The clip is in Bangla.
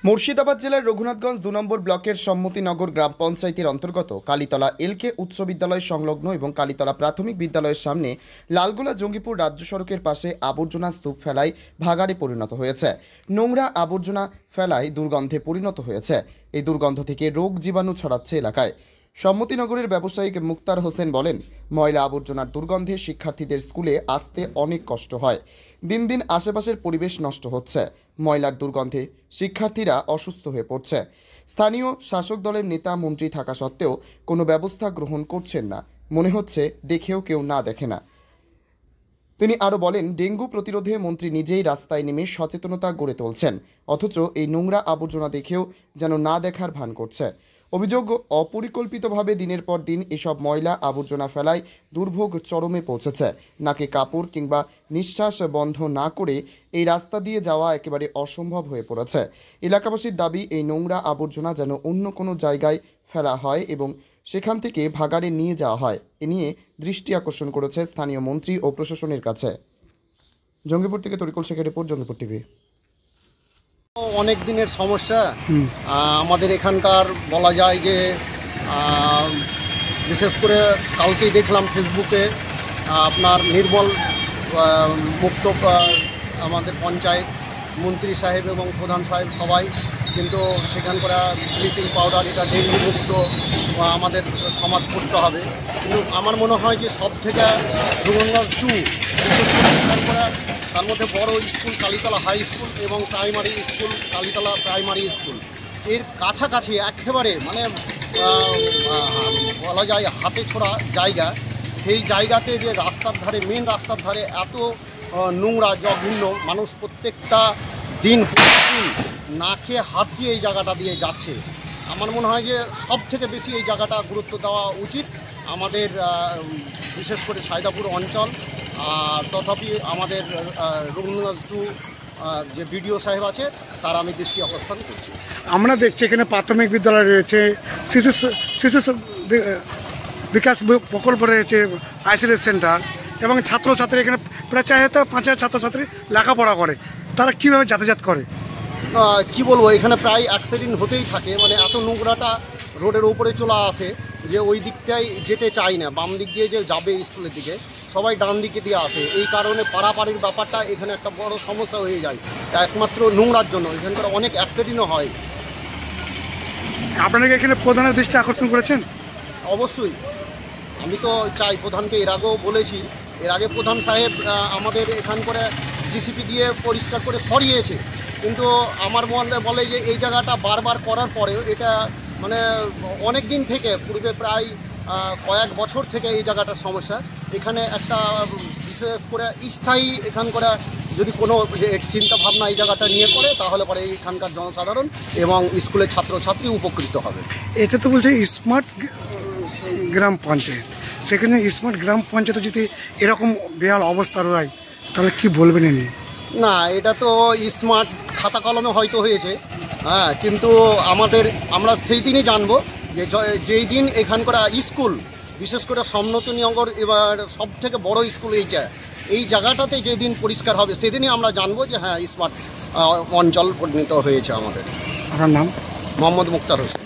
মুর্শিদাবাদ জেলার রঘুনাথগঞ্জ ২ নম্বর ব্লকের সম্মতিনগর গ্রাম পঞ্চায়েতের অন্তর্গত কালীতলা এলকে উচ্চ বিদ্যালয় সংলগ্ন এবং কালীতলা প্রাথমিক বিদ্যালয়ের সামনে লালগোলা জঙ্গিপুর রাজ্য সড়কের পাশে আবর্জনা স্তূপ ফেলায় ভাগাড়ে পরিণত হয়েছে। নোংরা আবর্জনা ফেলায় দুর্গন্ধে পরিণত হয়েছে। এই দুর্গন্ধ থেকে রোগ জীবাণু ছড়াচ্ছে এলাকায়। সম্মতিনগরের ব্যবসায়িক মুক্তার হোসেন বলেন, ময়লা আবর্জনার দুর্গন্ধে শিক্ষার্থীদের স্কুলে আসতে অনেক কষ্ট হয়। দিন দিন আশেপাশের পরিবেশ নষ্ট হচ্ছে। ময়লার দুর্গন্ধে শিক্ষার্থীরা অসুস্থ হয়ে পড়ছে। স্থানীয় শাসক দলের নেতা মন্ত্রী থাকা সত্ত্বেও কোনো ব্যবস্থা গ্রহণ করছেন না। মনে হচ্ছে দেখেও কেউ না দেখে না। তিনি আরও বলেন, ডেঙ্গু প্রতিরোধে মন্ত্রী নিজেই রাস্তায় নেমে সচেতনতা গড়ে তুলছেন, অথচ এই নোংরা আবর্জনা দেখেও যেন না দেখার ভান করছে। অভিযোগ, অপরিকল্পিতভাবে দিনের পর দিন এসব ময়লা আবর্জনা ফেলায় দুর্ভোগ চরমে পৌঁছেছে। নাকে কাপড় কিংবা নিঃশ্বাস বন্ধ না করে এই রাস্তা দিয়ে যাওয়া একেবারে অসম্ভব হয়ে পড়েছে। এলাকাবাসীর দাবি, এই নোংরা আবর্জনা যেন অন্য কোনো জায়গায় ফেলা হয় এবং সেখান থেকে ভাগাড়ে নিয়ে যাওয়া হয়। এ নিয়ে দৃষ্টি আকর্ষণ করেছে স্থানীয় মন্ত্রী ও প্রশাসনের কাছে। জঙ্গিপুর থেকে তরিকুল শেখের রিপোর্ট, জঙ্গিপুর টিভি। অনেক দিনের সমস্যা আমাদের এখানকার, বলা যায় যে বিশেষ করে কালকেই দেখলাম ফেসবুকে আপনার নির্মল মুক্ত আমাদের পঞ্চায়েত মন্ত্রী সাহেব এবং প্রধান সাহেব সবাই কিন্তু সেখানকার ব্লিচিং পাউডার, এটা ডেঙ্গু মুক্ত আমাদের সমাজ করতে হবে। কিন্তু আমার মনে হয় যে সব থেকে রঘুনাথগঞ্জ 2 বিশেষ করে সেখানকার, তার মধ্যে বড় স্কুল কালীতলা হাই স্কুল এবং primary school Kalitala primary school, এর কাছাকাছি একেবারে মানে বলা যায় হাতে ছোড়া জায়গা। সেই জায়গাতে যে রাস্তার ধারে, মেন রাস্তার ধারে এত নোংরা জঘন্য, মানুষ প্রত্যেকটা দিন না খেয়ে হাত দিয়ে এই জায়গাটা দিয়ে যাচ্ছে। আমার মনে হয় যে সব থেকে বেশি এই জায়গাটা গুরুত্ব দেওয়া উচিত আমাদের, বিশেষ করে সায়দাপুর অঞ্চল। তথাপি আমাদের রঘুনাথগঞ্জ 2 যে বিডিও সাহেব আছে তার আমি দৃষ্টি আকর্ষণ করছি। আমরা দেখছি এখানে প্রাথমিক বিদ্যালয় রয়েছে, শিশু বিকাশ প্রকল্প রয়েছে, আইসিডিএস সেন্টার, এবং ছাত্রছাত্রী এখানে প্রায় 4,000-5,000 ছাত্রছাত্রী লেখাপড়া করে। তারা কীভাবে যাতায়াত করে? কি বলবো, এখানে প্রায় অ্যাক্সিডেন্ট হতেই থাকে। মানে এত নোংরাটা রোডের উপরে চলে আসে যে ওই দিকটাই যেতে চাই না। বাম দিক দিয়ে যে যাবে স্কুলের দিকে, সবাই ডান দিকে দিয়ে আসে। এই কারণে পাড়াপাড়ির ব্যাপারটা এখানে একটা বড় সমস্যা হয়ে যায় একমাত্র নোংরার জন্য। এখানকার অনেক অ্যাক্সিডেন্টও হয়। আপনারা এখানে প্রধানের দৃষ্টি আকর্ষণ করেছেন? অবশ্যই, আমি তো চাই, প্রধানকে এর আগেও বলেছি। এর আগে প্রধান সাহেব আমাদের এখান করে জিসিপি দিয়ে পরিষ্কার করে সরিয়েছে, কিন্তু আমার মনে বলে যে এই জায়গাটা বারবার করার পরেও এটা মানে অনেক দিন থেকে, পূর্বে প্রায় কয়েক বছর থেকে এই জায়গাটার সমস্যা। এখানে একটা বিশেষ করে স্থায়ী এখানকার যদি কোনো চিন্তা ভাবনা এই জায়গাটা নিয়ে করে, তাহলে পরে এখানকার জনসাধারণ এবং স্কুলের ছাত্রছাত্রী উপকৃত হবে। এটা তো বলছে স্মার্ট গ্রাম পঞ্চায়েত, সেখানে স্মার্ট গ্রাম পঞ্চায়েতে যদি এরকম বেহাল অবস্থা রয় তাহলে কি বলবেন? না, এটা তো স্মার্ট খাতা কলমে হয়তো হয়েছে, হ্যাঁ, কিন্তু আমরা সেই দিনই জানবো যে যেই দিন এখানকার স্কুল, বিশেষ করে সম্মতিনগর এবার সব থেকে বড় স্কুল এইটা, এই জায়গাটাতে যেদিন পরিষ্কার হবে সেদিনই আমরা জানবো যে হ্যাঁ স্মার্ট অঞ্চল পরিণত হয়েছে আমাদের। আপনার নাম? মোহাম্মদ মুক্তার হোসেন।